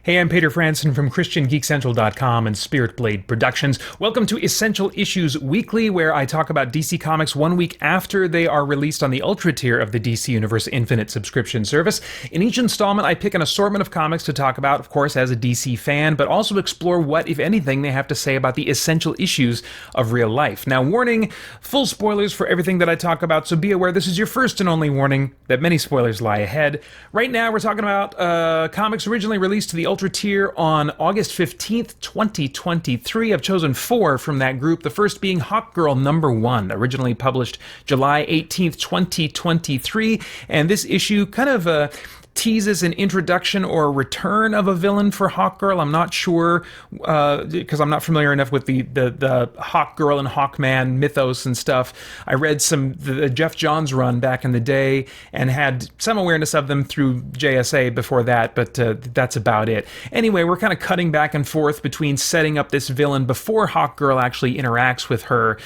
Hey, I'm Peter Franson from christiangeekcentral.com and Spirit Blade Productions. Welcome to Essential Issues Weekly, where I talk about DC Comics 1 week after they are released on the Ultra tier of the DC Universe Infinite subscription service. In each installment, I pick an assortment of comics to talk about, of course, as a DC fan, but also explore what, if anything, they have to say about the essential issues of real life. Now, warning, full spoilers for everything that I talk about, so be aware this is your first and only warning that many spoilers lie ahead. Right now, we're talking about comics originally released to the Ultra tier on August 15th, 2023. I've chosen 4 from that group, the first being Hawkgirl #1, originally published July 18th, 2023, and this issue kind of teases an introduction or a return of a villain for Hawkgirl. I'm not sure, because I'm not familiar enough with the Hawkgirl and Hawkman mythos and stuff. I read the Jeff Johns run back in the day and had some awareness of them through JSA before that, but that's about it. Anyway, we're kind of cutting back and forth between setting up this villain before Hawkgirl actually interacts with her,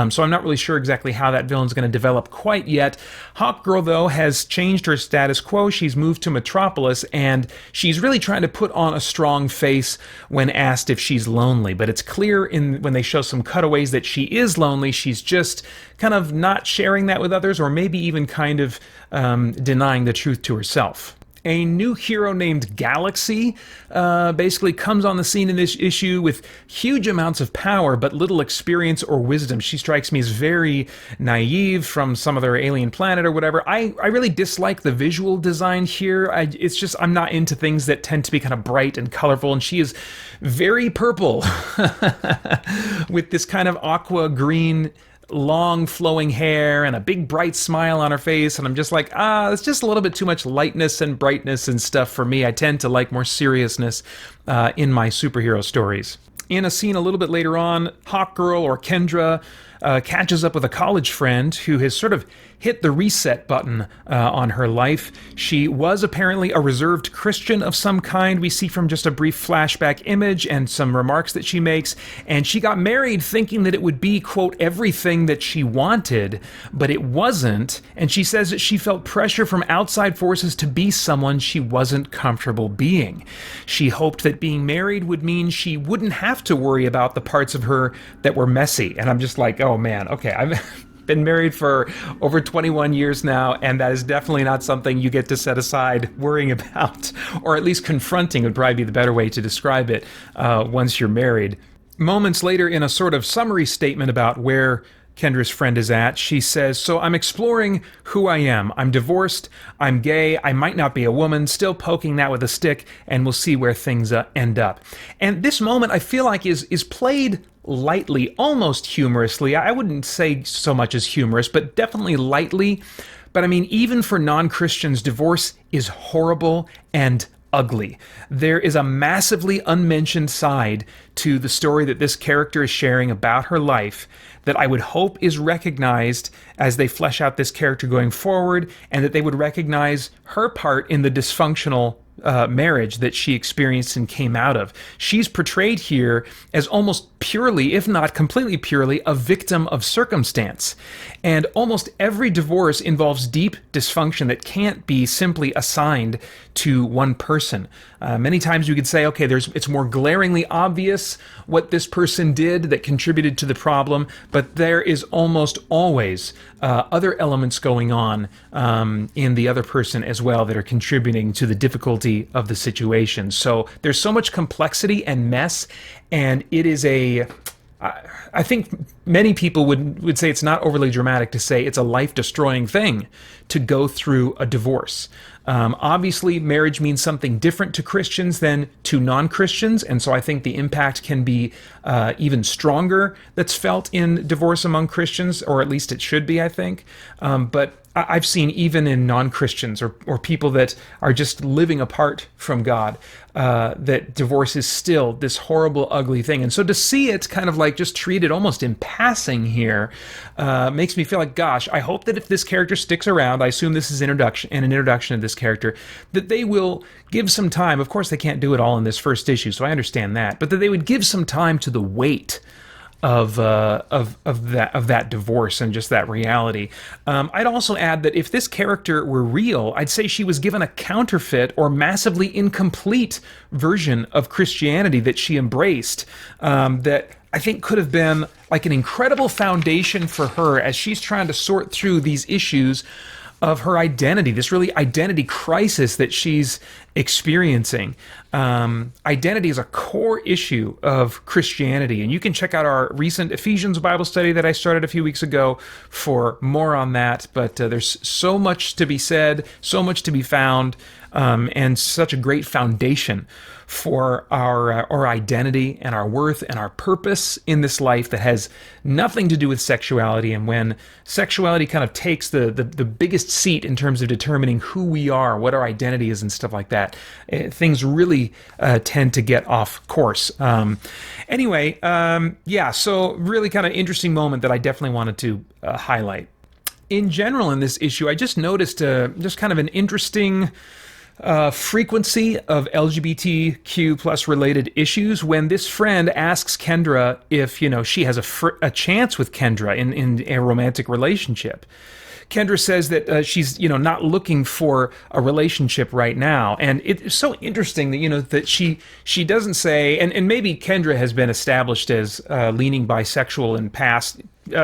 so I'm not really sure exactly how that villain's going to develop quite yet. Hawkgirl, though, has changed her status quo. She's moved to Metropolis, and she's really trying to put on a strong face when asked if she's lonely. But it's clear when they show some cutaways that she is lonely. She's just kind of not sharing that with others, or maybe even kind of denying the truth to herself. A new hero named Galaxy basically comes on the scene in this issue with huge amounts of power but little experience or wisdom. She strikes me as very naive, from some other alien planet or whatever. I really dislike the visual design here. It's just I'm not into things that tend to be kind of bright and colorful, and she is very purple with this kind of aqua green long flowing hair and a big bright smile on her face, and I'm just like, it's just a little bit too much lightness and brightness and stuff for me. I tend to like more seriousness in my superhero stories. In a scene a little bit later on, Hawkgirl, or Kendra, catches up with a college friend who has sort of hit the reset button on her life. She was apparently a reserved Christian of some kind. We see from just a brief flashback image and some remarks that she makes. And she got married thinking that it would be, quote, everything that she wanted, but it wasn't. And she says that she felt pressure from outside forces to be someone she wasn't comfortable being. She hoped that being married would mean she wouldn't have to worry about the parts of her that were messy. And I'm just like, oh man, okay, I've been married for over 21 years now, and that is definitely not something you get to set aside worrying about, or at least confronting would probably be the better way to describe it once you're married. Moments later, in a sort of summary statement about where Kendra's friend is at, she says, "So I'm exploring who I am. I'm divorced, I'm gay, I might not be a woman, still poking that with a stick, and we'll see where things end up." And this moment, I feel like, is played lightly, almost humorously. I wouldn't say so much as humorous, but definitely lightly. But I mean, even for non-Christians, divorce is horrible and ugly. There is a massively unmentioned side to the story that this character is sharing about her life that I would hope is recognized as they flesh out this character going forward, and that they would recognize her part in the dysfunctional marriage that she experienced and came out of. She's portrayed here as almost purely, if not completely purely, a victim of circumstance. And almost every divorce involves deep dysfunction that can't be simply assigned to one person. Many times you could say, okay, it's more glaringly obvious what this person did that contributed to the problem, but there is almost always other elements going on in the other person as well that are contributing to the difficulty of the situation. So there's so much complexity and mess, and it is I think many people would say it's not overly dramatic to say it's a life-destroying thing to go through a divorce. Obviously, marriage means something different to Christians than to non-Christians, and so I think the impact can be even stronger that's felt in divorce among Christians, or at least it should be, I think. But I've seen even in non-Christians or people that are just living apart from God, that divorce is still this horrible, ugly thing. And so to see it kind of like just treated almost in passing here makes me feel like, gosh, I hope that if this character sticks around, I assume this is an introduction of this character, that they will give some time. Of course, they can't do it all in this first issue, so I understand that. But that they would give some time to the weight of that divorce and just that reality. I'd also add that if this character were real, I'd say she was given a counterfeit or massively incomplete version of Christianity that she embraced, that I think could have been like an incredible foundation for her as she's trying to sort through these issues of her identity, this really identity crisis that she's experiencing. Identity is a core issue of Christianity, and you can check out our recent Ephesians Bible study that I started a few weeks ago for more on that. But there's so much to be said, so much to be found, and such a great foundation for our identity and our worth and our purpose in this life that has nothing to do with sexuality. And when sexuality kind of takes the biggest seat in terms of determining who we are, what our identity is and stuff like that, things really tend to get off course. Anyway, so really kind of interesting moment that I definitely wanted to highlight. In general in this issue, I just noticed just kind of an interesting frequency of LGBTQ plus related issues when this friend asks Kendra if, she has a chance with Kendra in a romantic relationship. Kendra says that she's, not looking for a relationship right now. And it's so interesting that, that she doesn't say, and maybe Kendra has been established as leaning bisexual in past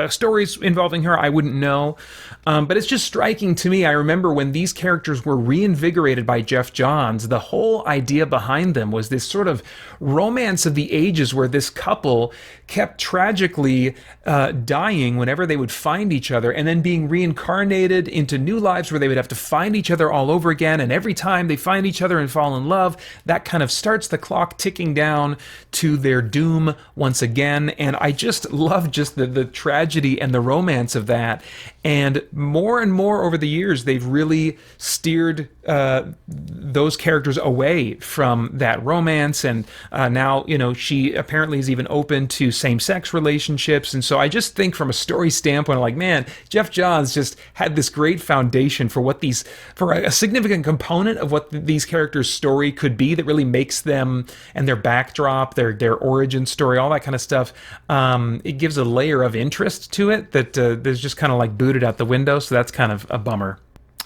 stories involving her, I wouldn't know. But it's just striking to me. I remember when these characters were reinvigorated by Jeff Johns, the whole idea behind them was this sort of romance of the ages where this couple kept tragically dying whenever they would find each other and then being reincarnated into new lives where they would have to find each other all over again. And every time they find each other and fall in love, that kind of starts the clock ticking down to their doom once again. And I just love just the tragedy and the romance of that. And more over the years, they've really steered those characters away from that romance. And now, she apparently is even open to same-sex relationships. And so I just think from a story standpoint, I'm like, man, Jeff Johns just had this great foundation for for a significant component of what these characters' story could be that really makes them, and their backdrop, their origin story, all that kind of stuff. It gives a layer of interest to it that there's just kind of like booted out the window. So that's kind of a bummer.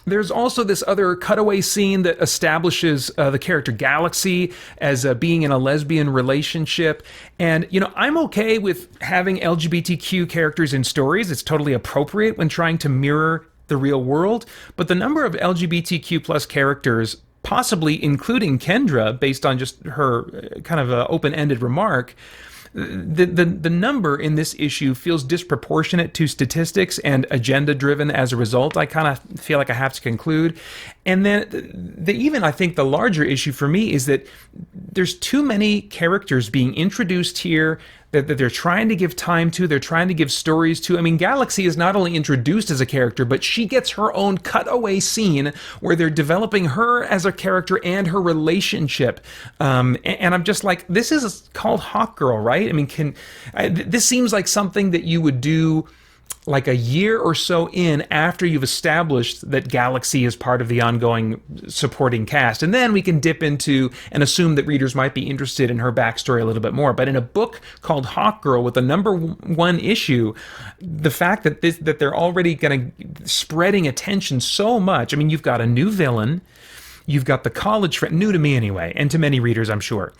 There's also this other cutaway scene that establishes the character Galaxy as being in a lesbian relationship. And, I'm okay with having LGBTQ characters in stories. It's totally appropriate when trying to mirror the real world. But the number of LGBTQ plus characters, possibly including Kendra, based on just her kind of open-ended remark, the number in this issue feels disproportionate to statistics and agenda driven as a result. I kind of feel like I have to conclude. And then I think the larger issue for me is that there's too many characters being introduced here that they're trying to give time to, they're trying to give stories to. I mean, Galaxy is not only introduced as a character, but she gets her own cutaway scene where they're developing her as a character and her relationship. And I'm just like, this is called Hawkgirl, right? I mean, this seems like something that you would do like a year or so in after you've established that Galaxy is part of the ongoing supporting cast. And then we can dip into and assume that readers might be interested in her backstory a little bit more. But in a book called Hawkgirl with the number one issue, the fact that they're already spreading attention so much. I mean, you've got a new villain, you've got the college friend, new to me anyway, and to many readers, I'm sure.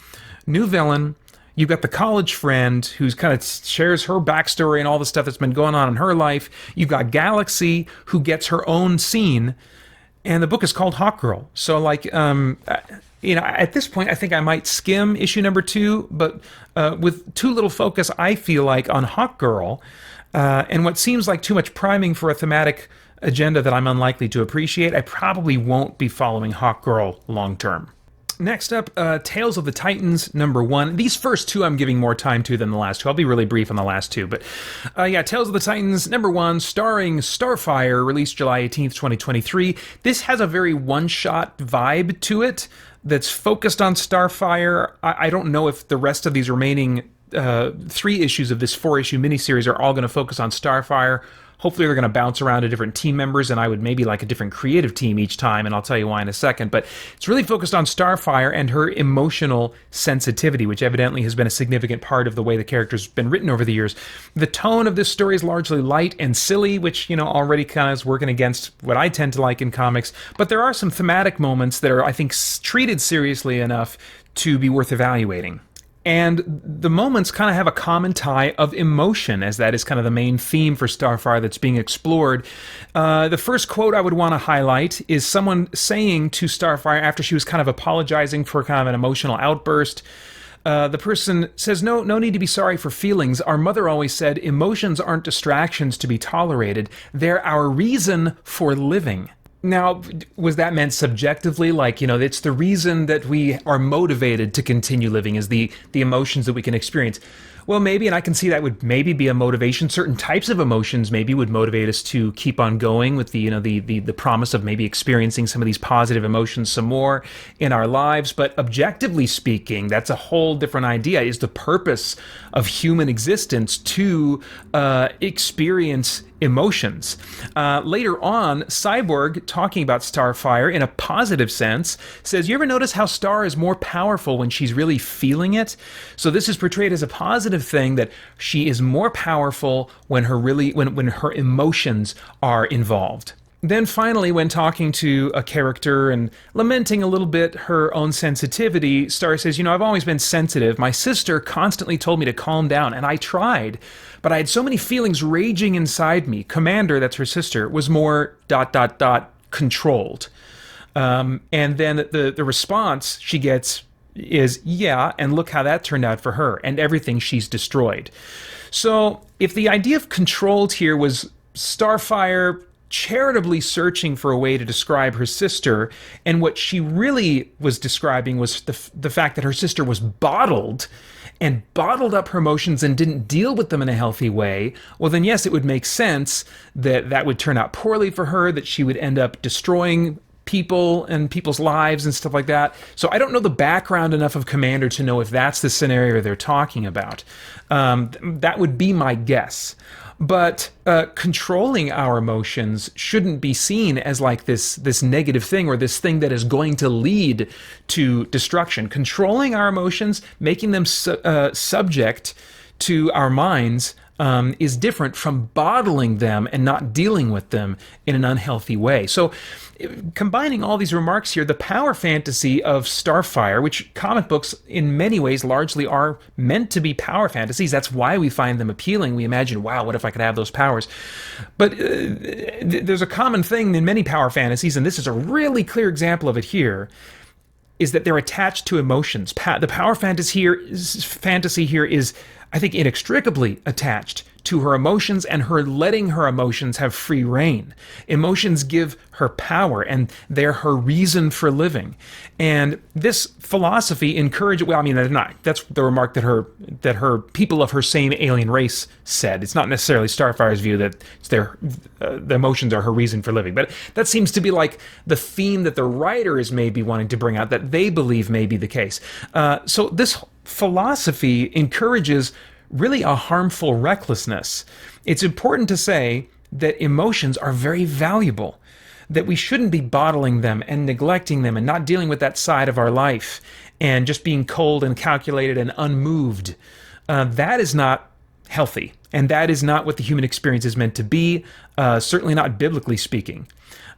New villain. You've got the college friend who's kind of shares her backstory and all the stuff that's been going on in her life. You've got Galaxy who gets her own scene, and the book is called Hawkgirl. So, at this point, I think I might skim issue number 2, but with too little focus, I feel like, on Hawkgirl, and what seems like too much priming for a thematic agenda that I'm unlikely to appreciate, I probably won't be following Hawkgirl long term. Next up, Tales of the Titans, number 1. These first two I'm giving more time to than the last two. I'll be really brief on the last two. But Tales of the Titans, number 1, starring Starfire, released July 18th, 2023. This has a very one-shot vibe to it that's focused on Starfire. I don't know if the rest of these remaining 3 issues of this 4-issue miniseries are all going to focus on Starfire. hopefully they're going to bounce around to different team members, and I would maybe like a different creative team each time, and I'll tell you why in a second. But it's really focused on Starfire and her emotional sensitivity, which evidently has been a significant part of the way the character's been written over the years. The tone of this story is largely light and silly, which, already kind of is working against what I tend to like in comics. But there are some thematic moments that are, I think, treated seriously enough to be worth evaluating. And the moments kind of have a common tie of emotion, as that is kind of the main theme for Starfire that's being explored. The first quote I would want to highlight is someone saying to Starfire after she was kind of apologizing for kind of an emotional outburst. The person says, no need to be sorry for feelings. Our mother always said, emotions aren't distractions to be tolerated. They're our reason for living. Now, was that meant subjectively? Like, it's the reason that we are motivated to continue living is the emotions that we can experience. Well, maybe, and I can see that would maybe be a motivation. Certain types of emotions maybe would motivate us to keep on going with the promise of maybe experiencing some of these positive emotions some more in our lives. But objectively speaking, that's a whole different idea. Is the purpose of human existence to experience emotions? Later on, Cyborg, talking about Starfire in a positive sense, says, you ever notice how Star is more powerful when she's really feeling it? So this is portrayed as a positive thing, that she is more powerful when her emotions are involved. Then finally, when talking to a character and lamenting a little bit her own sensitivity, Star says, I've always been sensitive. My sister constantly told me to calm down, and I tried, but I had so many feelings raging inside me. Commander, that's her sister, was more ... controlled. And then the response she gets is, yeah, and look how that turned out for her, and everything she's destroyed. So if the idea of controlled here was Starfire charitably searching for a way to describe her sister, and what she really was describing was the fact that her sister was bottled up her emotions and didn't deal with them in a healthy way, well then yes, it would make sense that that would turn out poorly for her, that she would end up destroying people and people's lives and stuff like that. So I don't know the background enough of Commander to know if that's the scenario they're talking about. That would be my guess. But controlling our emotions shouldn't be seen as like this negative thing, or this thing that is going to lead to destruction. Controlling our emotions, making them subject to our minds, is different from bottling them and not dealing with them in an unhealthy way. So combining all these remarks here, the power fantasy of Starfire, which comic books in many ways largely are meant to be power fantasies. That's why we find them appealing. We imagine, wow, what if I could have those powers? But there's a common thing in many power fantasies, and this is a really clear example of it here, is that they're attached to emotions. The power fantasy here is, I think, inextricably attached to her emotions, and her letting her emotions have free reign. Emotions give her power, and they're her reason for living. And this philosophy encourages, well, I mean, that's the remark that her people of her same alien race said. It's not necessarily Starfire's view that the emotions are her reason for living, but that seems to be like the theme that the writer is maybe wanting to bring out, that they believe may be the case. So this philosophy encourages really a harmful recklessness. It's important to say that emotions are very valuable, that we shouldn't be bottling them and neglecting them and not dealing with that side of our life and just being cold and calculated and unmoved. That is not healthy, and that is not what the human experience is meant to be, certainly not biblically speaking.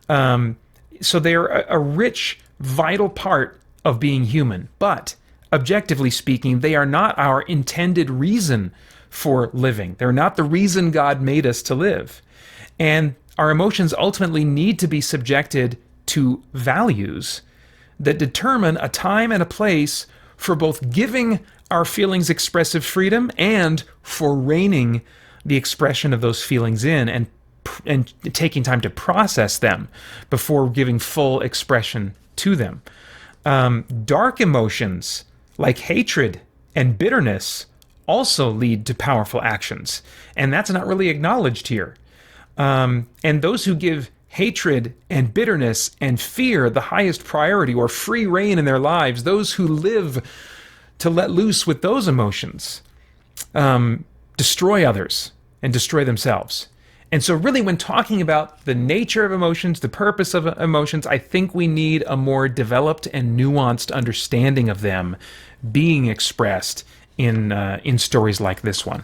So they're a rich, vital part of being human, but objectively speaking, they are not our intended reason for living. They're not the reason God made us to live. And our emotions ultimately need to be subjected to values that determine a time and a place for both giving our feelings expressive freedom and for reining the expression of those feelings in and taking time to process them before giving full expression to them. Dark emotions like hatred and bitterness also lead to powerful actions, and that's not really acknowledged here. And those who give hatred and bitterness and fear the highest priority or free reign in their lives, those who live to let loose with those emotions, destroy others and destroy themselves. And so really when talking about the nature of emotions, the purpose of emotions, I think we need a more developed and nuanced understanding of them being expressed in stories like this one.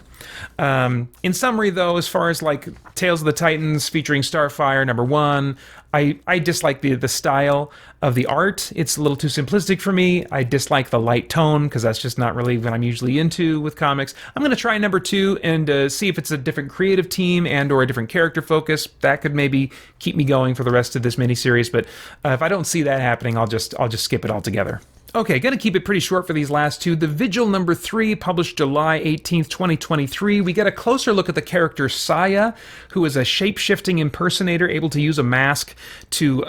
In summary, though, as far as like Tales of the Titans featuring Starfire #1, I dislike the style of the art. It's a little too simplistic for me. I dislike the light tone because that's just not really what I'm usually into with comics. I'm going to try #2 and see if it's a different creative team and or a different character focus. That could maybe keep me going for the rest of this miniseries. But if I don't see that happening, I'll just skip it altogether. Okay, going to keep it pretty short for these last two. The Vigil #3, published July 18th, 2023. We get a closer look at the character Saya, who is a shape-shifting impersonator able to use a mask to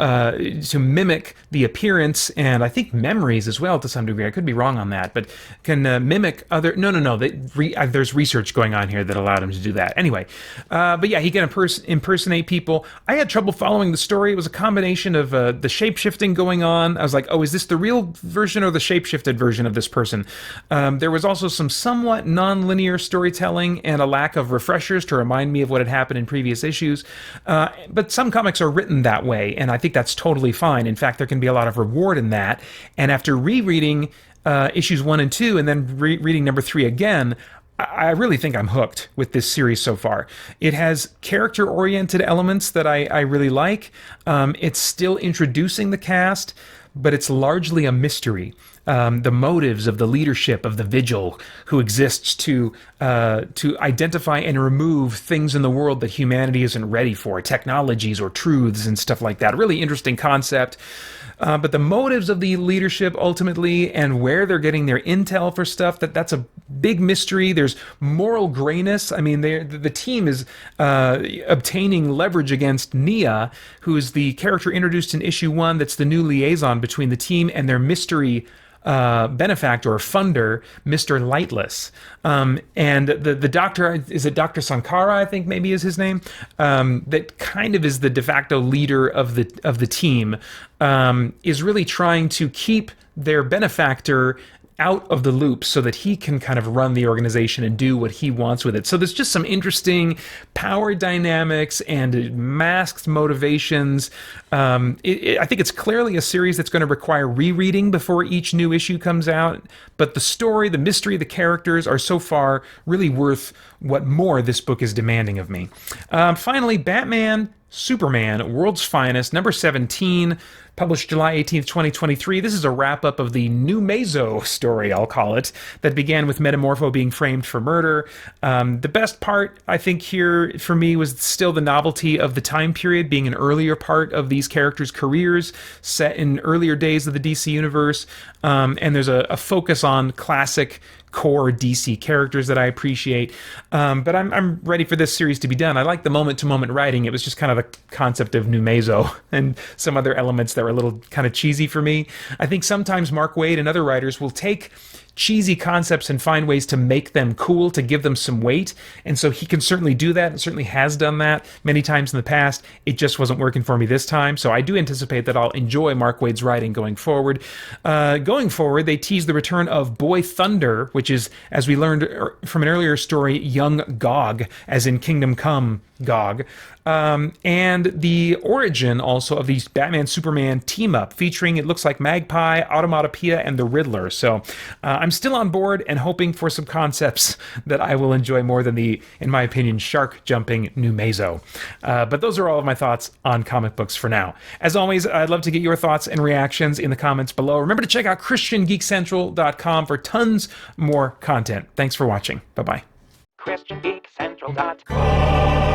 mimic the appearance and I think memories as well to some degree. I could be wrong on that, but can mimic other... No. There's research going on here that allowed him to do that. Anyway, but yeah, he can impersonate people. I had trouble following the story. It was a combination of the shape-shifting going on. I was like, oh, is this the real version or the shapeshifted version of this person? There was also some somewhat non-linear storytelling and a lack of refreshers to remind me of what had happened in previous issues. But some comics are written that way, and I think that's totally fine. In fact, there can be a lot of reward in that. And after rereading issues 1 and 2 and then reading #3 again, I really think I'm hooked with this series so far. It has character-oriented elements that I really like. It's still introducing the cast, but it's largely a mystery. The motives of the leadership of the Vigil, who exists to identify and remove things in the world that humanity isn't ready for, technologies or truths and stuff like that. Really interesting concept. But the motives of the leadership ultimately and where they're getting their intel for stuff, that's a big mystery. There's moral grayness. I mean, the team is obtaining leverage against Nia, who is the character introduced in issue 1 that's the new liaison between the team and their mystery benefactor or funder, Mr. Lightless. And the doctor, is it Dr. Sankara, I think maybe is his name, that kind of is the de facto leader of the team, is really trying to keep their benefactor out of the loop so that he can kind of run the organization and do what he wants with it. So there's just some interesting power dynamics and masked motivations. I think it's clearly a series that's going to require rereading before each new issue comes out, but the story, the mystery, the characters are so far really worth what more this book is demanding of me. Finally, Batman Superman, World's Finest, #17, published July 18th, 2023. This is a wrap-up of the Numezo story, I'll call it, that began with Metamorpho being framed for murder. The best part, I think, here for me was still the novelty of the time period, being an earlier part of these characters' careers, set in earlier days of the DC Universe, and there's a focus on classic core DC characters that I appreciate. But I'm ready for this series to be done. I like the moment-to-moment writing. It was just kind of the concept of Numezo and some other elements that were a little kind of cheesy for me. I think sometimes Mark Waid and other writers will take cheesy concepts and find ways to make them cool, to give them some weight. And so he can certainly do that and certainly has done that many times in the past. It just wasn't working for me this time. So I do anticipate that I'll enjoy Mark Waid's writing going forward. Going forward, they tease the return of Boy Thunder, which is, as we learned from an earlier story, young Gog, as in Kingdom Come Gog. And the origin also of these Batman-Superman team-up featuring, it looks like, Magpie, Automatopoeia, and the Riddler. So I'm still on board and hoping for some concepts that I will enjoy more than the, in my opinion, shark-jumping Numezo. But those are all of my thoughts on comic books for now. As always, I'd love to get your thoughts and reactions in the comments below. Remember to check out christiangeekcentral.com for tons more content. Thanks for watching. Bye-bye. christiangeekcentral.com